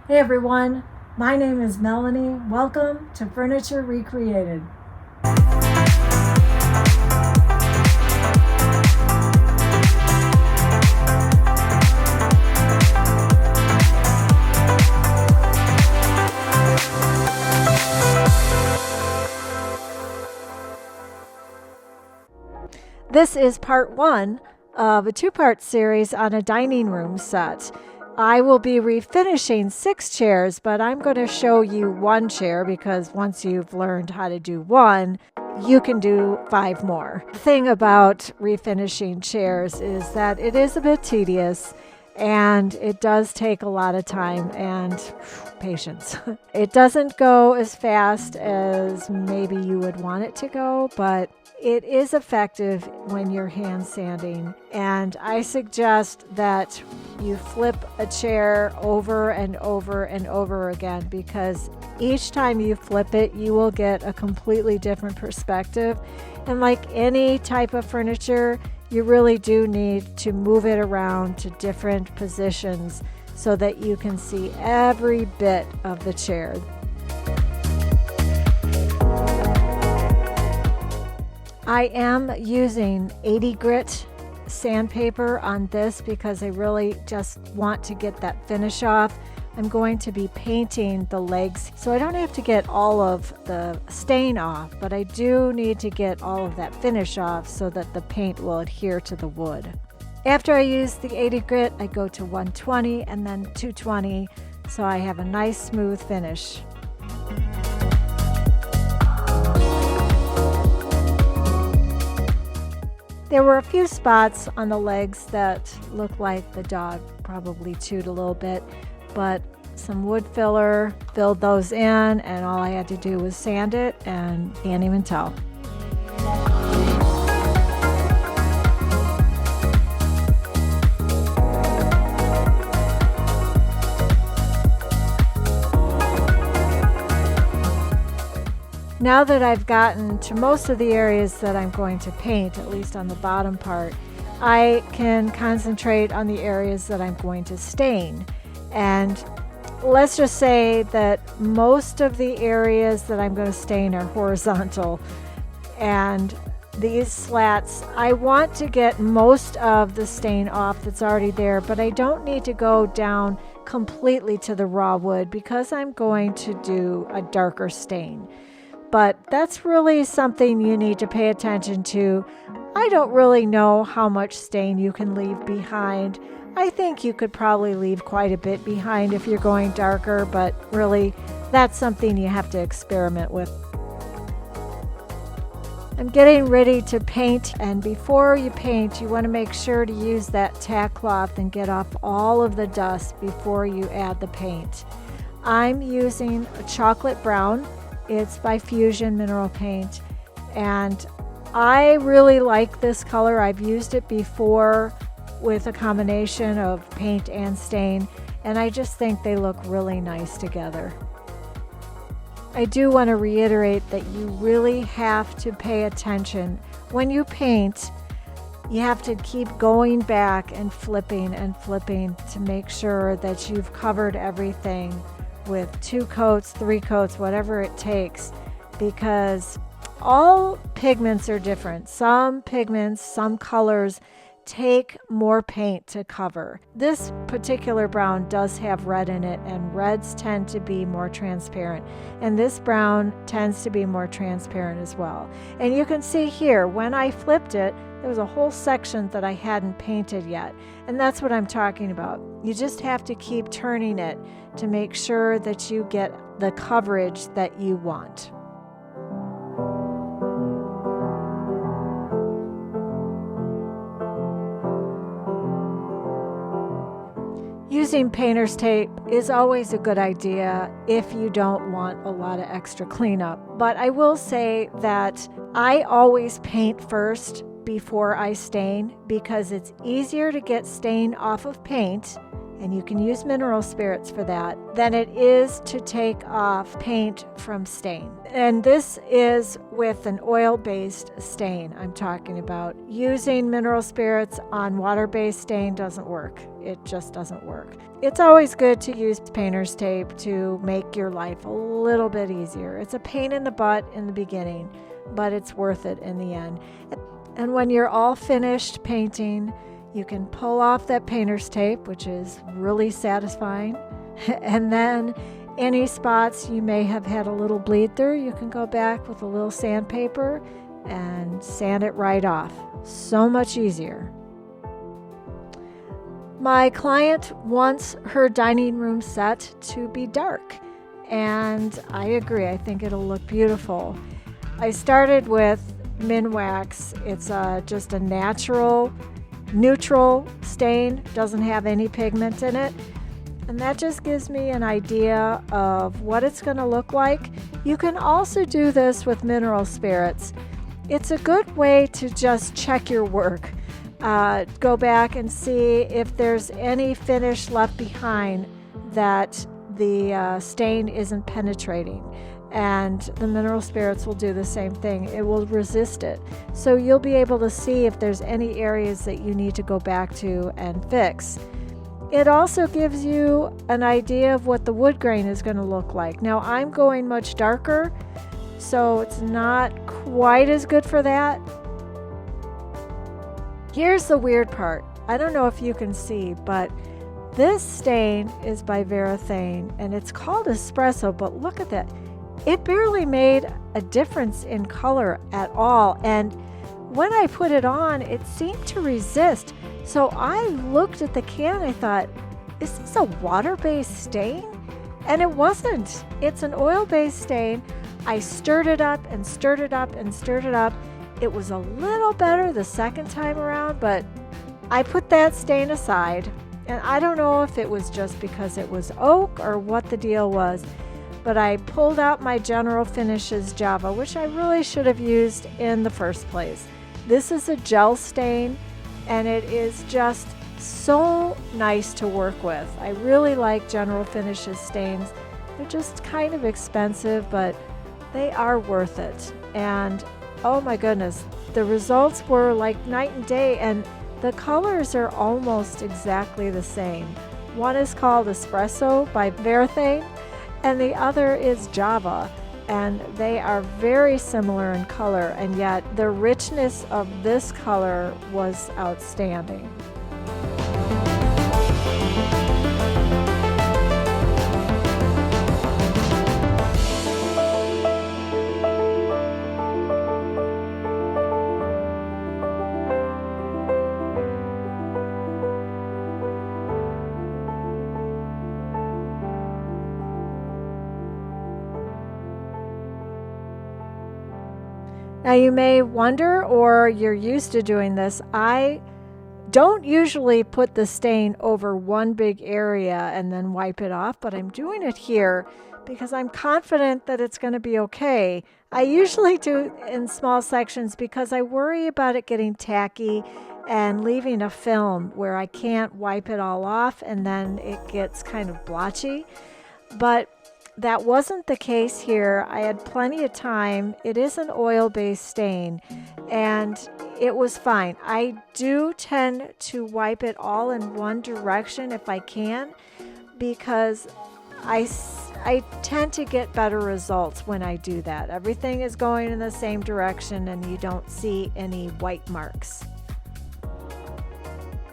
Hey everyone, my name is Melanie. Welcome to Furniture Recreated. This is part one of a two-part series on a dining room set. I will be refinishing 6 chairs, but I'm going to show you 1 chair because once you've learned how to do 1, you can do 5 more. The thing about refinishing chairs is that it is a bit tedious and it does take a lot of time and patience. It doesn't go as fast as maybe you would want it to go, but it is effective when you're hand sanding, and I suggest that you flip a chair over and over and over again, because each time you flip it, you will get a completely different perspective. And like any type of furniture, you really do need to move it around to different positions so that you can see every bit of the chair. I am using 80 grit sandpaper on this because I really just want to get that finish off. I'm going to be painting the legs, so I don't have to get all of the stain off, but I do need to get all of that finish off so that the paint will adhere to the wood. After I use the 80 grit, I go to 120 and then 220, so I have a nice smooth finish. There were a few spots on the legs that looked like the dog probably chewed a little bit, but some wood filler filled those in, and all I had to do was sand it, and can't even tell. Now that I've gotten to most of the areas that I'm going to paint, at least on the bottom part, I can concentrate on the areas that I'm going to stain. And let's just say that most of the areas that I'm going to stain are horizontal. And these slats, I want to get most of the stain off that's already there, but I don't need to go down completely to the raw wood because I'm going to do a darker stain. But that's really something you need to pay attention to. I don't really know how much stain you can leave behind. I think you could probably leave quite a bit behind if you're going darker, but really that's something you have to experiment with. I'm getting ready to paint, and before you paint, you want to make sure to use that tack cloth and get off all of the dust before you add the paint. I'm using a chocolate brown. It's by Fusion Mineral Paint, and I really like this color. I've used it before with a combination of paint and stain, and I just think they look really nice together. I do want to reiterate that you really have to pay attention. When you paint, you have to keep going back and flipping to make sure that you've covered everything with 2 coats, 3 coats, whatever it takes, because all pigments are different. Some pigments, some colors take more paint to cover. This particular brown does have red in it, and reds tend to be more transparent, and this brown tends to be more transparent as well. And you can see here, when I flipped it, there was a whole section that I hadn't painted yet, and that's what I'm talking about. You just have to keep turning it to make sure that you get the coverage that you want. Using painter's tape is always a good idea if you don't want a lot of extra cleanup. But I will say that I always paint first before I stain, because it's easier to get stain off of paint and you can use mineral spirits for that, than it is to take off paint from stain. And this is with an oil-based stain I'm talking about. Using mineral spirits on water-based stain doesn't work. It just doesn't work. It's always good to use painter's tape to make your life a little bit easier. It's a pain in the butt in the beginning, but it's worth it in the end. And when you're all finished painting, you can pull off that painter's tape, which is really satisfying. And then any spots you may have had a little bleed through, you can go back with a little sandpaper and sand it right off. So much easier. My client wants her dining room set to be dark, and I agree. I think it'll look beautiful. I started with Minwax. It's just a natural, neutral stain, doesn't have any pigment in it, and that just gives me an idea of what it's going to look like. You can also do this with mineral spirits. It's a good way to just check your work. Go back and see if there's any finish left behind that the stain isn't penetrating. And the mineral spirits will do the same thing. It will resist it. So you'll be able to see if there's any areas that you need to go back to and fix. It also gives you an idea of what the wood grain is going to look like. Now I'm going much darker, so it's not quite as good for that. Here's the weird part. I don't know if you can see, but this stain is by Varathane, and it's called espresso, but look at that. It barely made a difference in color at all, and when I put it on, it seemed to resist. So I looked at the can, I thought, is this a water-based stain? And it wasn't. It's an oil-based stain. I stirred it up and stirred it up and stirred it up. It was a little better the second time around, but I put that stain aside, and I don't know if it was just because it was oak or what the deal was, but I pulled out my General Finishes Java, which I really should have used in the first place. This is a gel stain, and it is just so nice to work with. I really like General Finishes stains. They're just kind of expensive, but they are worth it. And oh my goodness, the results were like night and day, and the colors are almost exactly the same. One is called Espresso by Varathane, and the other is Java, and they are very similar in color, and yet the richness of this color was outstanding. Now you may wonder, or you're used to doing this, I don't usually put the stain over one big area and then wipe it off, but I'm doing it here because I'm confident that it's going to be okay. I usually do in small sections because I worry about it getting tacky and leaving a film where I can't wipe it all off and then it gets kind of blotchy. But that wasn't the case here. I had plenty of time. It is an oil-based stain, and it was fine. I do tend to wipe it all in one direction if I can, because I tend to get better results when I do that. Everything is going in the same direction and you don't see any white marks.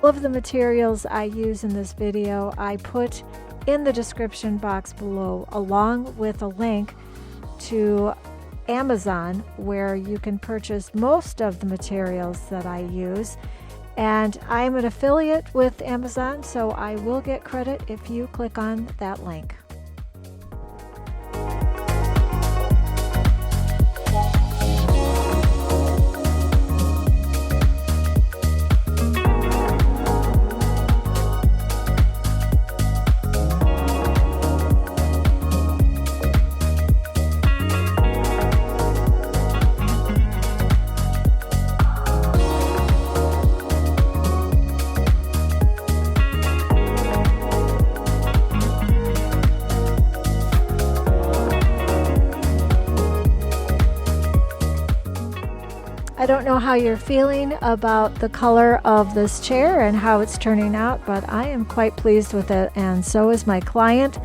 All of the materials I use in this video, I put in the description box below, along with a link to Amazon, where you can purchase most of the materials that I use. And I'm an affiliate with Amazon, so I will get credit if you click on that link. I don't know how you're feeling about the color of this chair and how it's turning out, but I am quite pleased with it, and so is my client.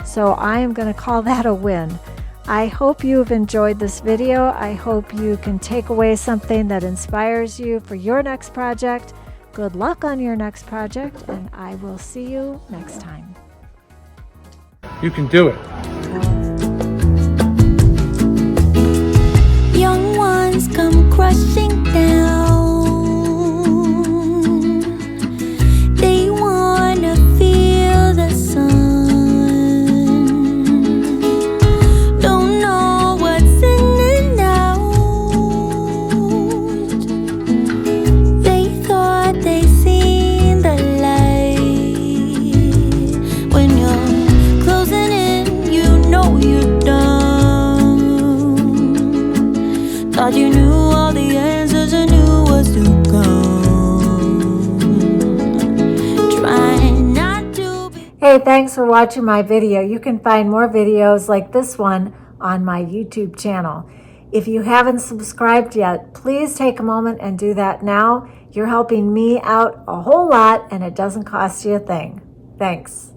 So I am going to call that a win. I hope you've enjoyed this video. I hope you can take away something that inspires you for your next project. Good luck on your next project, and I will see you next time. You can do it. Young ones come crushing down. They wanna feel the sun. Don't know what's in and out. They thought they seen the light. When you're closing in, you know you're done. Thought you knew all the answers and knew what's to come. Trying not to be. Hey, thanks for watching my video. You can find more videos like this one on my YouTube channel. If you haven't subscribed yet, please take a moment and do that now. You're helping me out a whole lot, and it doesn't cost you a thing. Thanks.